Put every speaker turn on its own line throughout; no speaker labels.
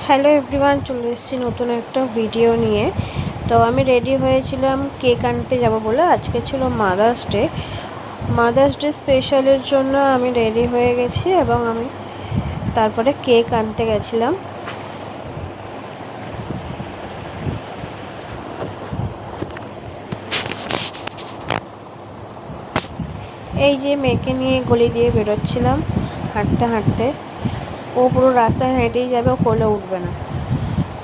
Hello everyone, চলে এসেছি নতুন একটা ভিডিও নিয়ে। তো আমি রেডি হয়েছিলাম কেক আনতে যাব বলে। আজকে ছিল মাদার্স ডে স্পেশালের জন্য আমি রেডি হয়ে গেছি এবং আমি তারপরে কেক আনতে গেছিলাম। এই যে মেয়েকে নিয়ে গলি দিয়ে বেরোচ্ছিলাম হাঁটতে হাঁটতে। ও পুরো রাস্তায় হেঁটেই যাবে, ও কোলে উঠবে না,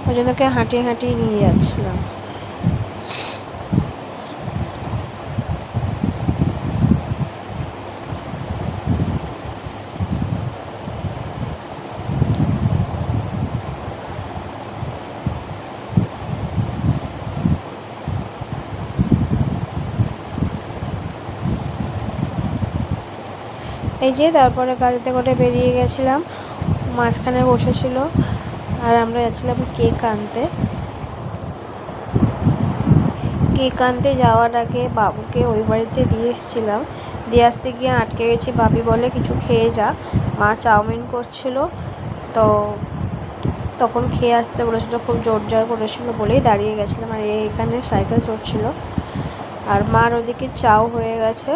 ওই জন্য হাঁটিয়ে হাঁটিয়ে নিয়ে যাচ্ছিলাম। এই যে তারপরে গাড়িতে করে বেরিয়ে গেছিলাম, মাঝখানে বসেছিল আর আমরা যাচ্ছিলাম কেক আনতে। কেক আনতে যাওয়ার আগে বাবুকে ওই বাড়িতে দিয়ে এসেছিলাম। দিয়ে আসতে গিয়ে আটকে গেছি। বাবি বলে কিছু খেয়ে যা, মা চাউমিন করছিল, তো তখন খেয়ে আসতে বলেছিল, খুব জোর জার করেছিল বলেই দাঁড়িয়ে গেছিলাম। আর এখানে সাইকেল চড়ছিল আর মার ওদিকে চাউ হয়ে গেছে।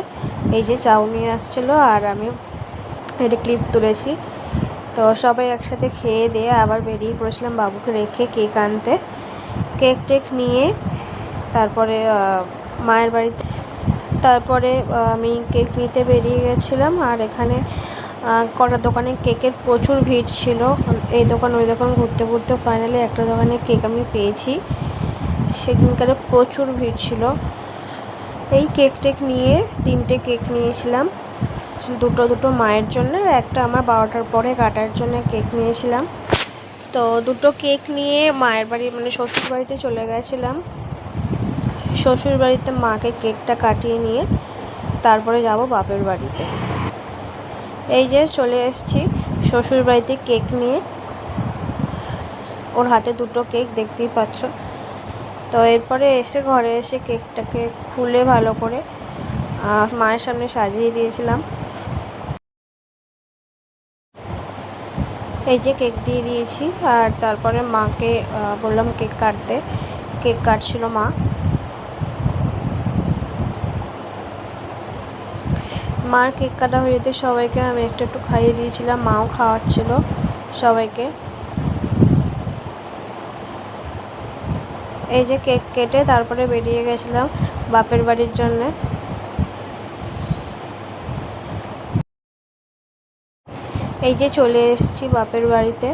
এই যে চাউ নিয়ে আসছিলো আর আমি এটা ক্লিপ তুলেছি। তো সবাই একসাথে খেয়ে দিয়ে আবার বেরিয়ে পড়েছিলাম বাবুকে রেখে কেক আনতে। কেক টেক নিয়ে তারপরে মায়ের বাড়িতে আমি কেক নিতে বেরিয়ে গেছিলাম। আর এখানে কটা দোকানে কেকের প্রচুর ভিড় ছিল। এই দোকান ওই দোকান ঘুরতে ঘুরতে ফাইনালি একটা দোকানে কেক আমি পেয়েছি। সেদিনকারে প্রচুর ভিড় ছিল। এই কেক টেক নিয়ে 3টে কেক নিয়েছিলাম, দুটো মায়ের জন্য আর একটা আমার 12টার পরে কাটার জন্য কেক নিয়েছিলাম। তো 2টো কেক নিয়ে মায়ের বাড়ি মানে শ্বশুর বাড়িতে চলে গেছিলাম। শ্বশুর বাড়িতে মাকে কেকটা কাটিয়ে নিয়ে তারপরে যাব বাপের বাড়িতে। এই যে চলে এসেছি শ্বশুর বাড়িতে কেক নিয়ে। ওর হাতে 2টো কেক দেখতেই পাচ্ছ। তো এরপরে এসে ঘরে এসে কেকটাকে খুলে ভালো করে মায়ের সামনে সাজিয়ে দিয়েছিলাম। এই যে কেক দিয়ে দিয়েছি আর তারপরে মাকে বললাম কেক কাটতে। কেক কাটছিল মা। মার কেক কাটা হয়ে যেতে সবাইকে আমি একটু খাইয়ে দিয়েছিলাম, মাও খাওয়াচ্ছিল সবাইকে। এই যে কেক কেটে তারপরে বেরিয়ে গেছিলাম বাপের বাড়ির জন্যে। এই যে চলে এসেছি বাপের বাড়িতে।